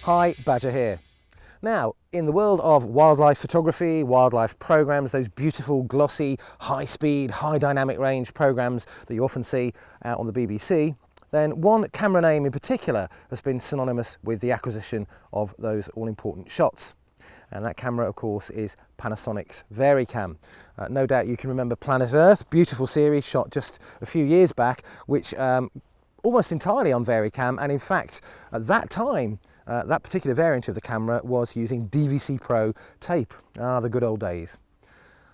Hi, Badger here. Now, in the world of wildlife photography, wildlife programs, those beautiful, glossy, high-speed, high dynamic range programs that you often see out on the BBC, then one camera name in particular has been synonymous with the acquisition of those all-important shots. And that camera, of course, is Panasonic's Varicam. No doubt you can remember Planet Earth, beautiful series shot just a few years back, which almost entirely on Varicam, and in fact, at that time, that particular variant of the camera was using DVC Pro tape. Ah, the good old days.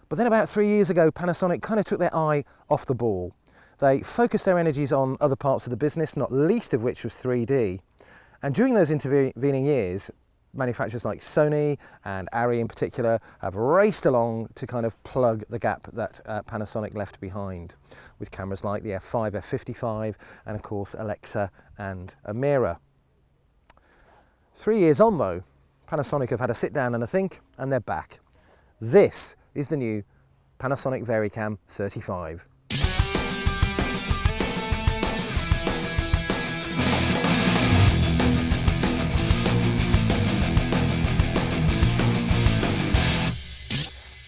But then about 3 years ago, Panasonic kind of took their eye off the ball. They focused their energies on other parts of the business, not least of which was 3D. And during those intervening years, manufacturers like Sony and Arri in particular have raced along to kind of plug the gap that Panasonic left behind with cameras like the F5, F55 and of course Alexa and Amira. 3 years on though, Panasonic have had a sit down and a think and they're back. This is the new Panasonic Varicam 35.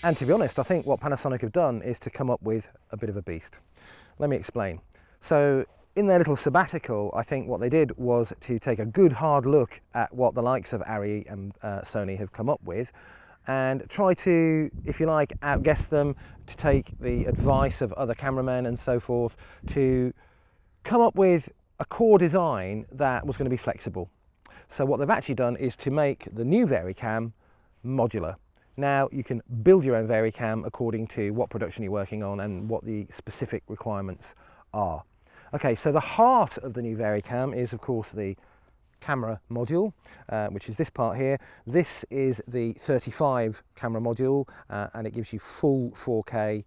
And to be honest, I think what Panasonic have done is to come up with a bit of a beast. Let me explain. So in their little sabbatical, I think what they did was to take a good hard look at what the likes of Arri and Sony have come up with and try to, if you like, outguess them, to take the advice of other cameramen and so forth, to come up with a core design that was going to be flexible. So what they've actually done is to make the new Varicam modular. Now you can build your own Varicam according to what production you're working on and what the specific requirements are. Okay, so the heart of the new Varicam is of course the camera module, which is this part here. This is the 35 camera module and it gives you full 4K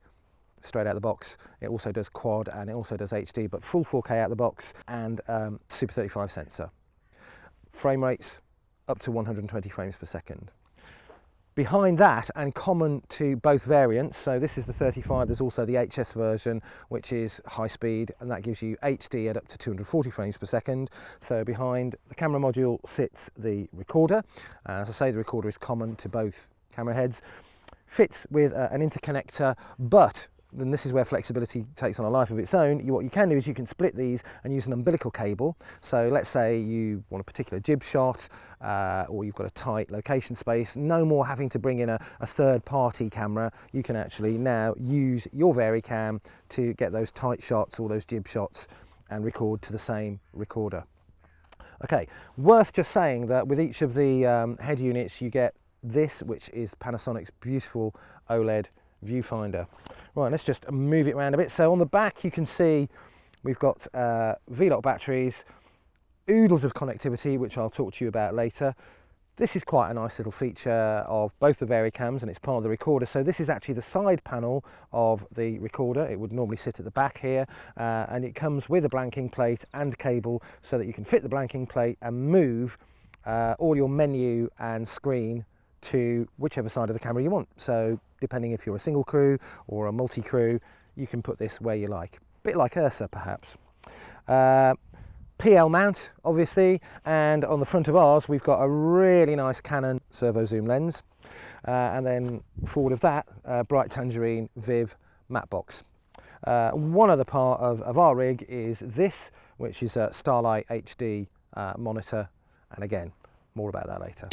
straight out the box. It also does quad and it also does HD, but full 4K out the box and Super 35 sensor. Frame rates up to 120 frames per second. Behind that, and common to both variants, so this is the 35, there's also the HS version, which is high speed, and that gives you HD at up to 240 frames per second. So behind the camera module sits the recorder. As I say, the recorder is common to both camera heads. Fits with an interconnector, but then this is where flexibility takes on a life of its own. What you can do is you can split these and use an umbilical cable. So let's say you want a particular jib shot or you've got a tight location space, no more having to bring in a third-party camera. You can actually now use your Varicam to get those tight shots or those jib shots and record to the same recorder. Okay, worth just saying that with each of the head units you get this, which is Panasonic's beautiful Oled Viewfinder. Right, let's just move it around a bit. So on the back you can see we've got V-lock batteries, oodles of connectivity, which I'll talk to you about later. This is quite a nice little feature of both the Varicams and it's part of the recorder. So this is actually the side panel of the recorder. It would normally sit at the back here and it comes with a blanking plate and cable so that you can fit the blanking plate and move all your menu and screen to whichever side of the camera you want. So depending if you're a single crew or a multi-crew, you can put this where you like. A bit like Ursa perhaps. PL mount obviously, and on the front of ours we've got a really nice Canon servo zoom lens and then forward of that bright tangerine Viv matte box. One other part of our rig is this, which is a Starlight HD monitor, and again more about that later.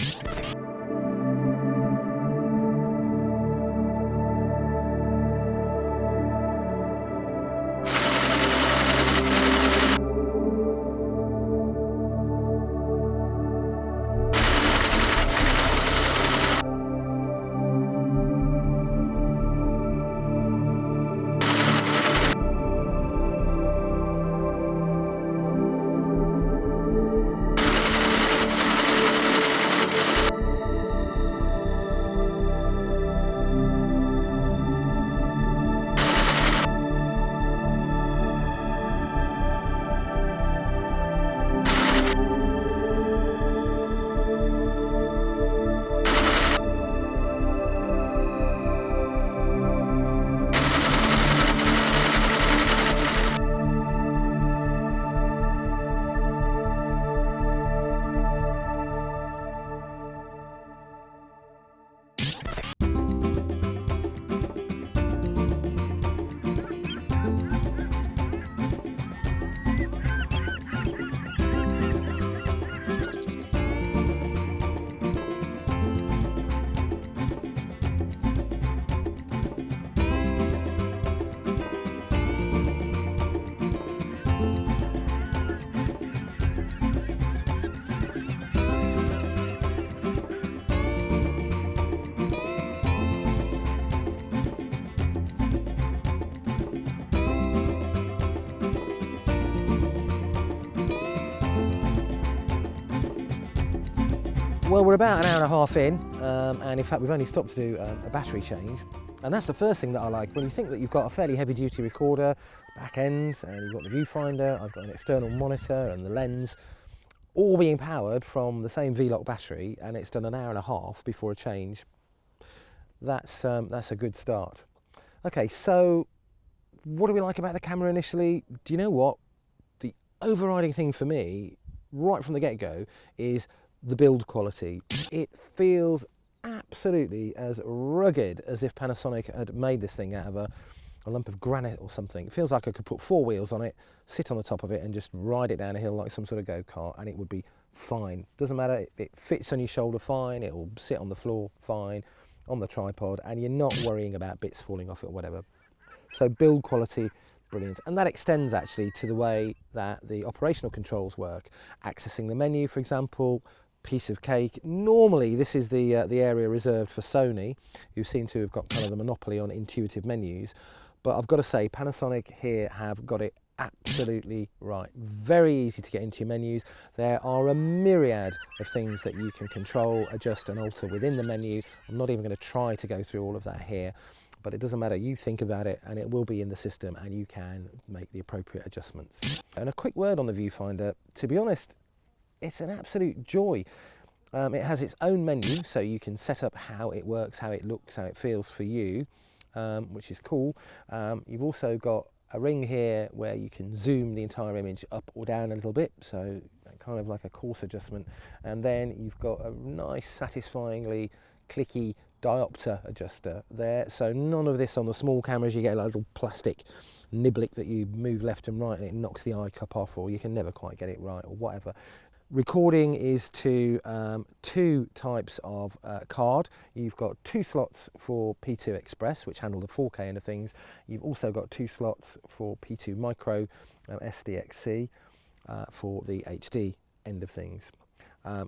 Well, we're about an hour and a half in, and in fact we've only stopped to do a battery change. And that's the first thing that I like. When you think that you've got a fairly heavy duty recorder, back end, and you've got the viewfinder, I've got an external monitor and the lens, all being powered from the same V-Lock battery, and it's done an hour and a half before a change. That's a good start. Okay, so what do we like about the camera initially? Do you know what? The overriding thing for me, right from the get-go, is the build quality. It feels absolutely as rugged as if Panasonic had made this thing out of a lump of granite or something. It feels like I could put 4 wheels on it, sit on the top of it and just ride it down a hill like some sort of go-kart, and it would be fine. Doesn't matter, it fits on your shoulder fine, it will sit on the floor fine, on the tripod, and you're not worrying about bits falling off it or whatever. So build quality, brilliant. And that extends actually to the way that the operational controls work. Accessing the menu, for example, piece of cake. Normally this is the area reserved for Sony, who seem to have got kind of the monopoly on intuitive menus, but I've got to say Panasonic here have got it absolutely right. Very easy to get into your menus. There are a myriad of things that you can control, adjust and alter within the menu. I'm not even going to try to go through all of that here, but it doesn't matter, you think about it and it will be in the system and you can make the appropriate adjustments. And a quick word on the viewfinder, to be honest, it's an absolute joy. It has its own menu, so you can set up how it works, how it looks, how it feels for you, which is cool. You've also got a ring here where you can zoom the entire image up or down a little bit, so kind of like a coarse adjustment. And then you've got a nice, satisfyingly clicky diopter adjuster there, so none of this on the small cameras. You get a little plastic niblick that you move left and right and it knocks the eye cup off, or you can never quite get it right or whatever. Recording is to 2 types of card. You've got 2 slots for P2 Express, which handle the 4K end of things. You've also got 2 slots for P2 Micro SDXC for the HD end of things.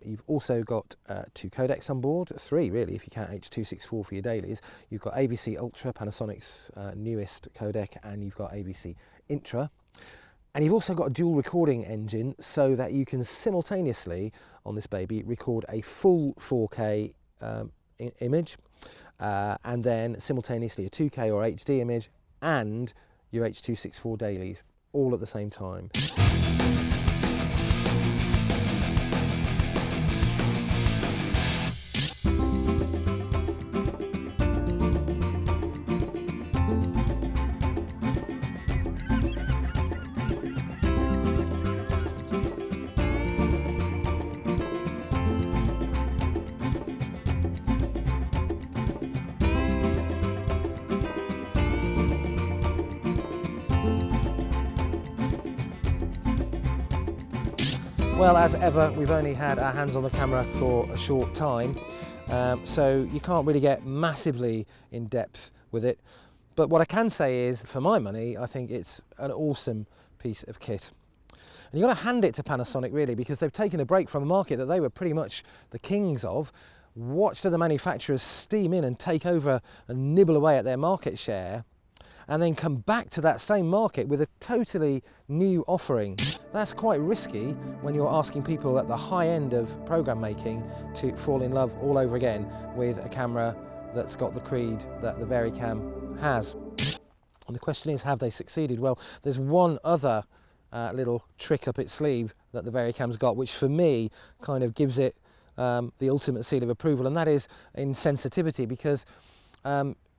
You've also got 2 codecs on board, 3 really if you count H.264 for your dailies. You've got AVC Ultra, Panasonic's newest codec, and you've got AVC Intra. And you've also got a dual recording engine so that you can simultaneously, on this baby, record a full 4K image and then simultaneously a 2K or HD image and your H.264 dailies all at the same time. Well, as ever, we've only had our hands on the camera for a short time, so you can't really get massively in depth with it. But what I can say is, for my money, I think it's an awesome piece of kit. And you've got to hand it to Panasonic really, because they've taken a break from a market that they were pretty much the kings of, watched other manufacturers steam in and take over and nibble away at their market share, and then come back to that same market with a totally new offering. That's quite risky when you're asking people at the high end of program making to fall in love all over again with a camera that's got the creed that the Varicam has. And the question is, have they succeeded? Well, there's one other little trick up its sleeve that the Varicam's got, which for me kind of gives it the ultimate seal of approval, and that is in sensitivity, because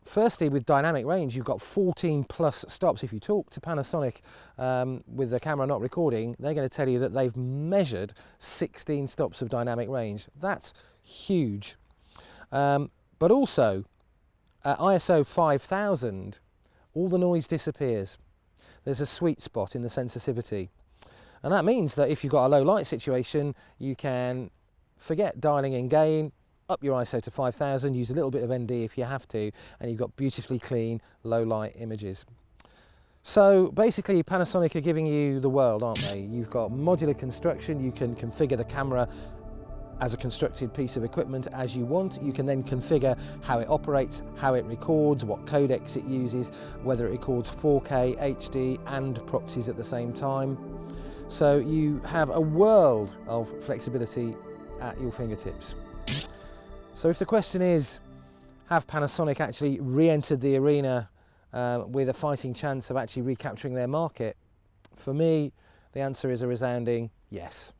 firstly, with dynamic range, you've got 14 plus stops. If you talk to Panasonic with the camera not recording, they're going to tell you that they've measured 16 stops of dynamic range. That's huge. But also, at ISO 5000, all the noise disappears. There's a sweet spot in the sensitivity. And that means that if you've got a low light situation, you can forget dialing in gain, up your ISO to 5000, use a little bit of ND if you have to, and you've got beautifully clean, low light images. So basically Panasonic are giving you the world, aren't they? You've got modular construction, you can configure the camera as a constructed piece of equipment as you want. You can then configure how it operates, how it records, what codecs it uses, whether it records 4K, HD and proxies at the same time. So you have a world of flexibility at your fingertips. So if the question is, have Panasonic actually re-entered the arena with a fighting chance of actually recapturing their market? For me, the answer is a resounding yes.